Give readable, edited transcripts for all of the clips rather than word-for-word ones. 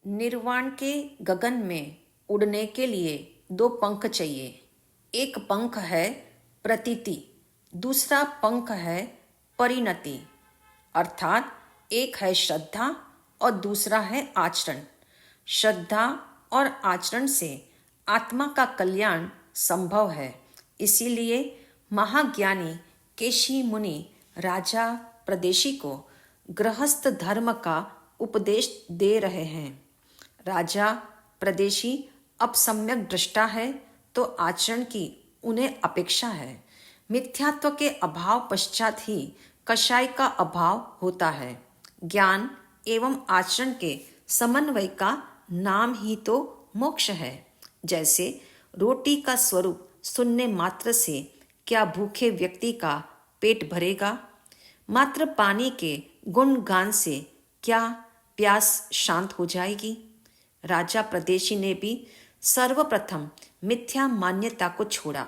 निर्वाण के गगन में उड़ने के लिए दो पंख चाहिए। एक पंख है प्रतीति, दूसरा पंख है परिणति। अर्थात एक है श्रद्धा और दूसरा है आचरण। श्रद्धा और आचरण से आत्मा का कल्याण संभव है। इसीलिए महाज्ञानी केशी मुनि राजा प्रदेशी को गृहस्थ धर्म का उपदेश दे रहे हैं। राजा प्रदेशी अब सम्यक दृष्टा है तो आचरण की उन्हें अपेक्षा है। मिथ्यात्व के अभाव पश्चात ही कषाय का अभाव होता है। ज्ञान एवं आचरण के समन्वय का नाम ही तो मोक्ष है। जैसे रोटी का स्वरूप सुनने मात्र से क्या भूखे व्यक्ति का पेट भरेगा, मात्र पानी के गुणगान से क्या प्यास शांत हो जाएगी। राजा प्रदेशी ने भी सर्वप्रथम मिथ्या मान्यता को छोड़ा।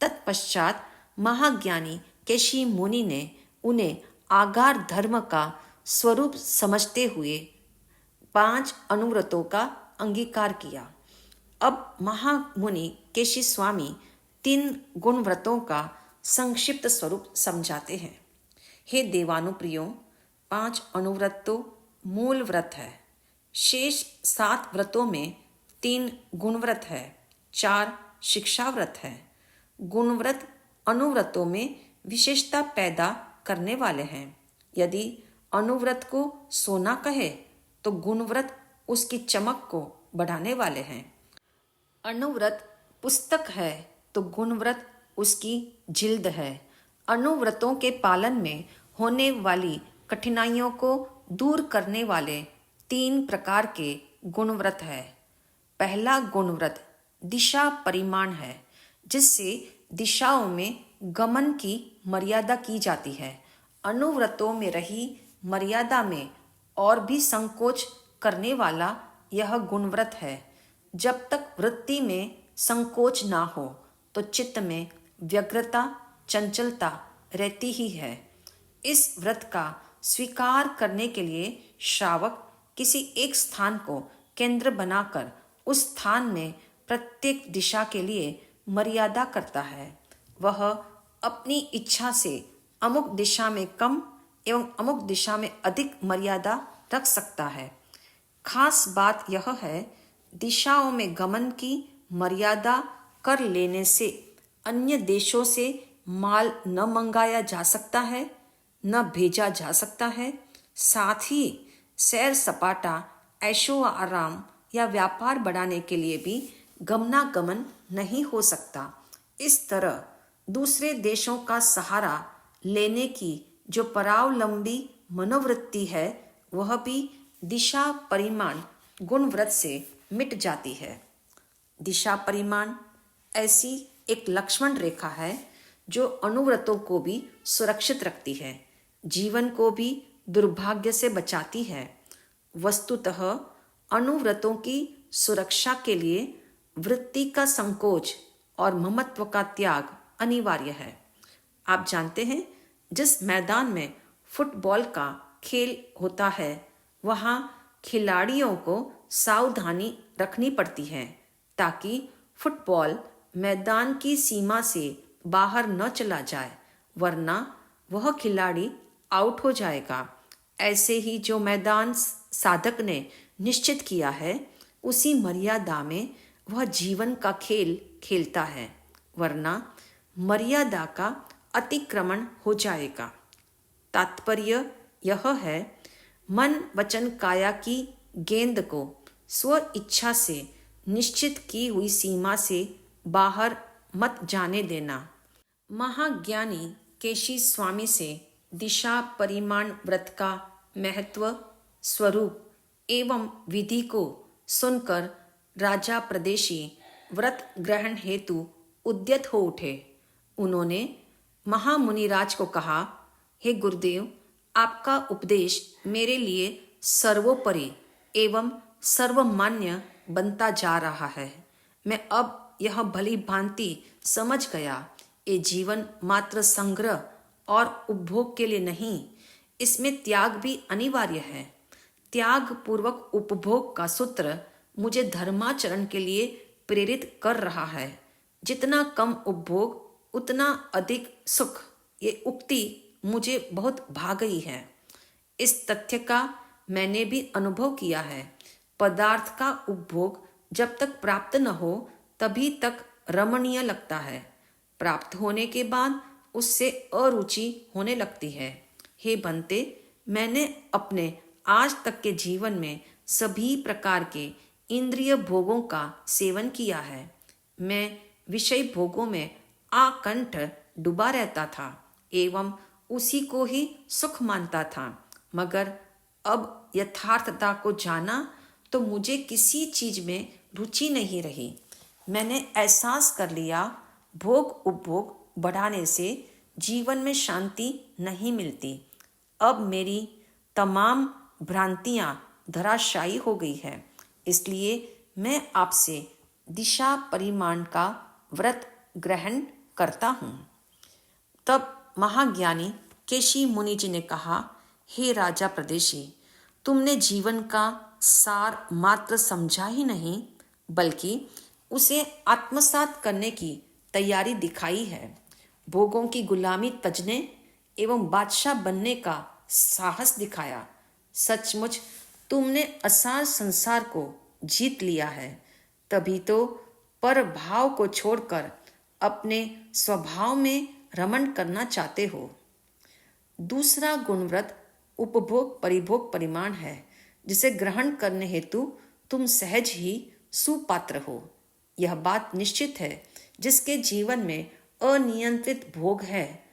तत्पश्चात महाज्ञानी केशी मुनि ने उन्हें आगार धर्म का स्वरूप समझते हुए 5 अनुव्रतों का अंगीकार किया। अब महामुनि केशी स्वामी 3 गुणव्रतों का संक्षिप्त स्वरूप समझाते हैं। हे देवानुप्रियों, 5 अनुव्रत तो मूल व्रत है। शेष 7 व्रतों में 3 गुणव्रत है, 4 शिक्षा व्रत है। गुणव्रत अनुव्रतों में विशेषता पैदा करने वाले हैं। यदि अनुव्रत को सोना कहे तो गुणव्रत उसकी चमक को बढ़ाने वाले हैं। अनुव्रत पुस्तक है तो गुणव्रत उसकी जिल्द है। अनुव्रतों के पालन में होने वाली कठिनाइयों को दूर करने वाले 3 प्रकार के गुणव्रत है। पहला गुणव्रत दिशा परिमाण है, जिससे दिशाओं में गमन की मर्यादा की जाती है। अनुव्रतों में रही मर्यादा में और भी संकोच करने वाला यह गुणव्रत है। जब तक वृत्ति में संकोच ना हो तो चित्त में व्यग्रता चंचलता रहती ही है। इस व्रत का स्वीकार करने के लिए श्रावक किसी एक स्थान को केंद्र बनाकर उस स्थान में प्रत्येक दिशा के लिए मर्यादा करता है। वह अपनी इच्छा से अमुक दिशा में कम एवं अमुक दिशा में अधिक मर्यादा रख सकता है। खास बात यह है, दिशाओं में गमन की मर्यादा कर लेने से अन्य देशों से माल न मंगाया जा सकता है, न भेजा जा सकता है। साथ ही सैर सपाटा, ऐशो आराम या व्यापार बढ़ाने के लिए भी गमनागमन नहीं हो सकता। इस तरह दूसरे देशों का सहारा लेने की जो परावलंबी मनोवृत्ति है, वह भी दिशा परिमाण गुणव्रत से मिट जाती है। दिशा परिमाण ऐसी एक लक्ष्मण रेखा है जो अनुव्रतों को भी सुरक्षित रखती है, जीवन को भी दुर्भाग्य से बचाती है। वस्तुतः अनुव्रतों की सुरक्षा के लिए वृत्ति का संकोच और ममत्व का त्याग अनिवार्य है। आप जानते हैं, जिस मैदान में फुटबॉल का खेल होता है, वहाँ खिलाड़ियों को सावधानी रखनी पड़ती है ताकि फुटबॉल मैदान की सीमा से बाहर न चला जाए, वरना वह खिलाड़ी आउट हो जाएगा। ऐसे ही जो मैदान साधक ने निश्चित किया है, उसी मर्यादा में वह जीवन का खेल खेलता है, वरना मर्यादा का अतिक्रमण हो जाएगा। तात्पर्य यह है, मन वचन काया की गेंद को स्व इच्छा से निश्चित की हुई सीमा से बाहर मत जाने देना। महाज्ञानी केशी स्वामी से दिशा परिमाण व्रत का महत्व, स्वरूप एवं विधि को सुनकर राजा प्रदेशी व्रत ग्रहण हेतु उद्यत हो उठे। उन्होंने महामुनिराज को कहा, हे गुरुदेव, आपका उपदेश मेरे लिए सर्वोपरि एवं सर्वमान्य बनता जा रहा है। मैं अब यह भली भांति समझ गया, ये जीवन मात्र संग्रह और उपभोग के लिए नहीं, इसमें त्याग भी अनिवार्य है। त्याग पूर्वक उपभोग का सूत्र मुझे धर्माचरण के लिए प्रेरित कर रहा है। जितना कम उपभोग उतना अधिक सुख, ये उक्ति मुझे बहुत भा गई है। इस तथ्य का मैंने भी अनुभव किया है। पदार्थ का उपभोग जब तक प्राप्त न हो तभी तक रमणीय लगता है। प्राप्त होने के बाद उससे अरुचि होने लगती है। हे बंते, मैंने अपने आज तक के जीवन में सभी प्रकार के इंद्रिय भोगों का सेवन किया है। मैं विषय भोगों में आकंठ डूबा रहता था एवं उसी को ही सुख मानता था, मगर अब यथार्थता को जाना तो मुझे किसी चीज में रुचि नहीं रही। मैंने एहसास कर लिया, भोग उपभोग बढ़ाने से जीवन में शांति नहीं मिलती। अब मेरी तमाम भ्रांतियां धराशायी हो गई है। इसलिए मैं आपसे दिशा परिमाण का व्रत ग्रहण करता हूँ। तब महाज्ञानी केशी मुनि जी ने कहा, हे राजा प्रदेशी, तुमने जीवन का सार मात्र समझा ही नहीं बल्कि उसे आत्मसात करने की तैयारी दिखाई है। भोगों की गुलामी तजने एवं बादशाह बनने का साहस दिखाया। सचमुच तुमने असार संसार को जीत लिया है। तभी तो पर भाव को छोड़कर अपने स्वभाव में रमण करना चाहते हो। दूसरा गुणव्रत उपभोग परिभोग परिमाण है, जिसे ग्रहण करने हेतु तुम सहज ही सुपात्र हो। यह बात निश्चित है, जिसके जीवन में अनियंत्रित भोग है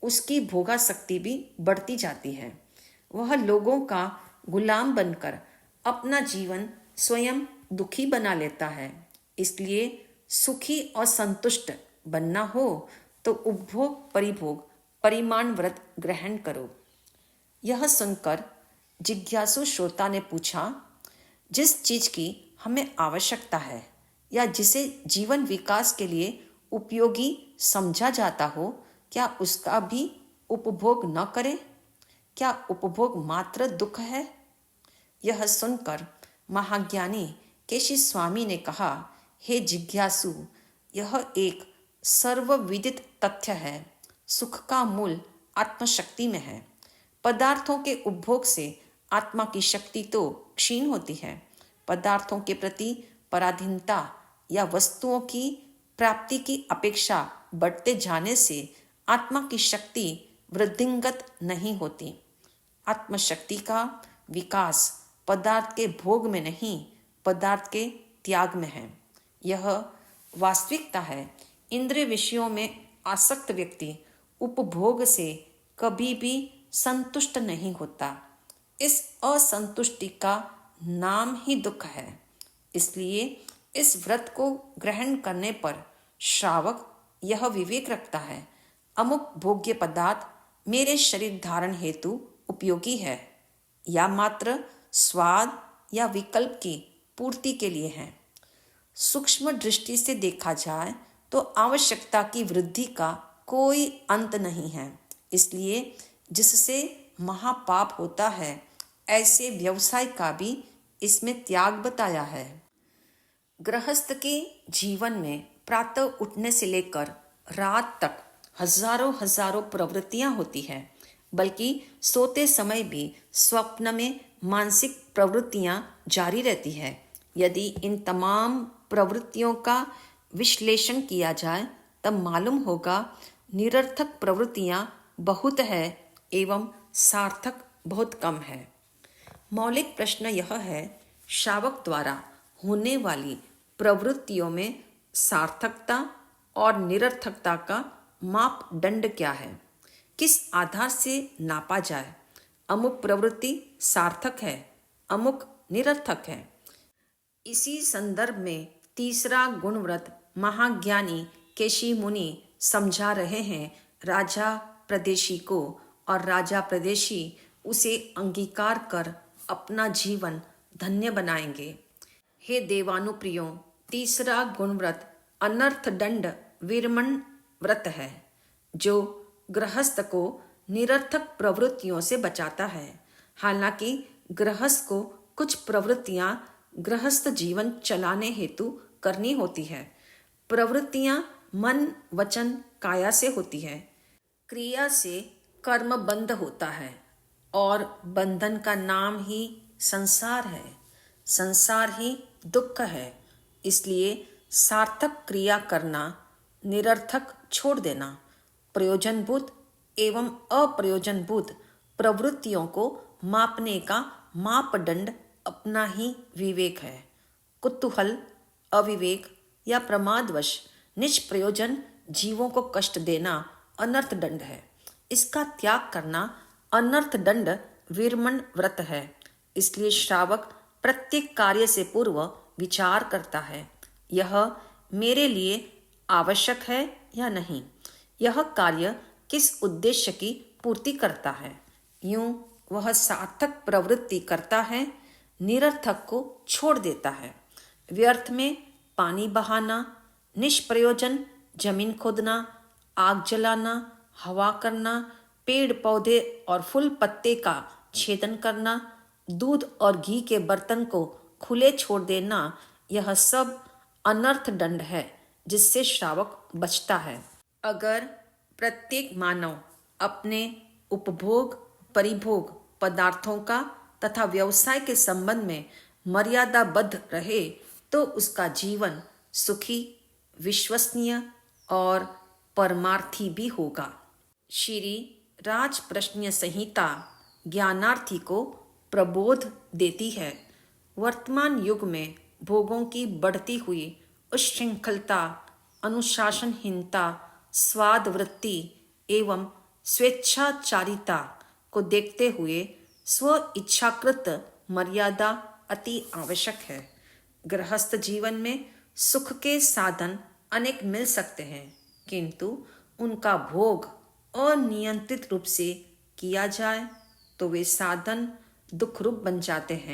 उसकी भोगासक्ति भी बढ़ती जाती है। वह लोगों का गुलाम बनकर अपना जीवन स्वयं दुखी बना लेता है। इसलिए सुखी और संतुष्ट बनना हो तो उपभोग परिभोग परिमाण व्रत ग्रहण करो। यह सुनकर जिज्ञासु श्रोता ने पूछा, जिस चीज की हमें आवश्यकता है या जिसे जीवन विकास के लिए उपयोगी समझा जाता हो, क्या उसका भी उपभोग न करें? क्या उपभोग मात्र दुख है? यह सुनकर महाज्ञानी केशी स्वामी ने कहा, हे जिज्ञासु, यह एक सर्वविदित तथ्य है। सुख का मूल आत्मशक्ति में है। पदार्थों के उपभोग से आत्मा की शक्ति तो क्षीण होती है। पदार्थों के प्रति पराधीनता या वस्तुओं की प्राप्ति की अपेक्षा बढ़ते जाने से आत्मा की शक्ति वृद्धिंगत नहीं होती। आत्मशक्ति का विकास पदार्थ के भोग में नहीं, पदार्थ के त्याग में है। यह वास्तविकता है। इंद्रिय विषयों में आसक्त व्यक्ति उपभोग से कभी भी संतुष्ट नहीं होता। इस असंतुष्टि का नाम ही दुख है। इसलिए इस व्रत को ग्रहण करने पर श्रावक यह विवेक रखता है, अमुक भोग्य पदार्थ मेरे शरीर धारण हेतु उपयोगी है या मात्र स्वाद या विकल्प की पूर्ति के लिए है। सूक्ष्म दृष्टि से देखा जाए तो आवश्यकता की वृद्धि का कोई अंत नहीं है। इसलिए जिससे महापाप होता है, ऐसे व्यवसाय का भी इसमें त्याग बताया है। गृहस्थ के जीवन में प्रातः उठने से लेकर रात तक हजारों हजारों प्रवृत्तियां होती हैं, बल्कि सोते समय भी स्वप्न में मानसिक प्रवृत्तियां जारी रहती है। यदि इन तमाम प्रवृत्तियों का विश्लेषण किया जाए तब मालूम होगा निरर्थक प्रवृत्तियां बहुत है एवं सार्थक बहुत कम है। मौलिक प्रश्न यह है, श्रावक द्वारा होने वाली प्रवृत्तियों में सार्थकता और निरर्थकता का मापदंड क्या है? किस आधार से नापा जाए? अमुक प्रवृत्ति सार्थक है, अमुक निरर्थक है। इसी संदर्भ में तीसरा गुणव्रत महाज्ञानी केशी मुनि समझा रहे हैं राजा प्रदेशी को, और राजा प्रदेशी उसे अंगीकार कर अपना जीवन धन्य बनाएंगे। हे देवानुप्रियों, तीसरा गुणव्रत अनर्थ दंड विरमण व्रत है, जो गृहस्थ को निरर्थक प्रवृत्तियों से बचाता है। हालांकि गृहस्थ को कुछ प्रवृत्तियां गृहस्थ जीवन चलाने हेतु करनी होती है। प्रवृत्तियां मन, वचन, काया से होती है। क्रिया से कर्म बंध होता है और बंधन का नाम ही संसार है। संसार ही दुख है। इसलिए सार्थक क्रिया करना, निरर्थक छोड़ देना, प्रयोजनभूत एवं अप्रयोजनभूत प्रवृत्तियों को मापने का मापदंड अपना ही विवेक है। कुतूहल, अविवेक या प्रमादवश निष्प्रयोजन जीवों को कष्ट देना अनर्थ दंड है। इसका त्याग करना अनर्थ दंड विरमण व्रत है। इसलिए श्रावक प्रत्येक कार्य से पूर्व विचार करता है, यह मेरे लिए आवश्यक है या नहीं, यह कार्य किस उद्देश्य की पूर्ति करता है। यूं वह सार्थक प्रवृत्ति करता है, निरर्थक को छोड़ देता है। व्यर्थ में पानी बहाना, निष्प्रयोजन जमीन खोदना, आग जलाना, हवा करना, पेड़ पौधे और फूल पत्ते का छेदन करना, दूध और घी के बर्तन को खुले छोड़ देना, यह सब अनर्थ दंड है जिससे श्रावक बचता है। अगर प्रत्येक मानव अपने उपभोग, परिभोग पदार्थों का तथा व्यवसाय के संबंध में मर्यादाबद्ध रहे तो उसका जीवन सुखी, विश्वसनीय और परमार्थी भी होगा। श्री राज प्रश्न संहिता ज्ञानार्थी को प्रबोध देती है। वर्तमान युग में भोगों की बढ़ती हुई उच्छृंखलता, अनुशासनहीनता, स्वाद वृत्ति एवं स्वेच्छाचारिता को देखते हुए स्व इच्छाकृत मर्यादा अति आवश्यक है। गृहस्थ जीवन में सुख के साधन अनेक मिल सकते हैं, किंतु उनका भोग अनियंत्रित रूप से किया जाए तो वे साधन दुखरूप बन जाते हैं।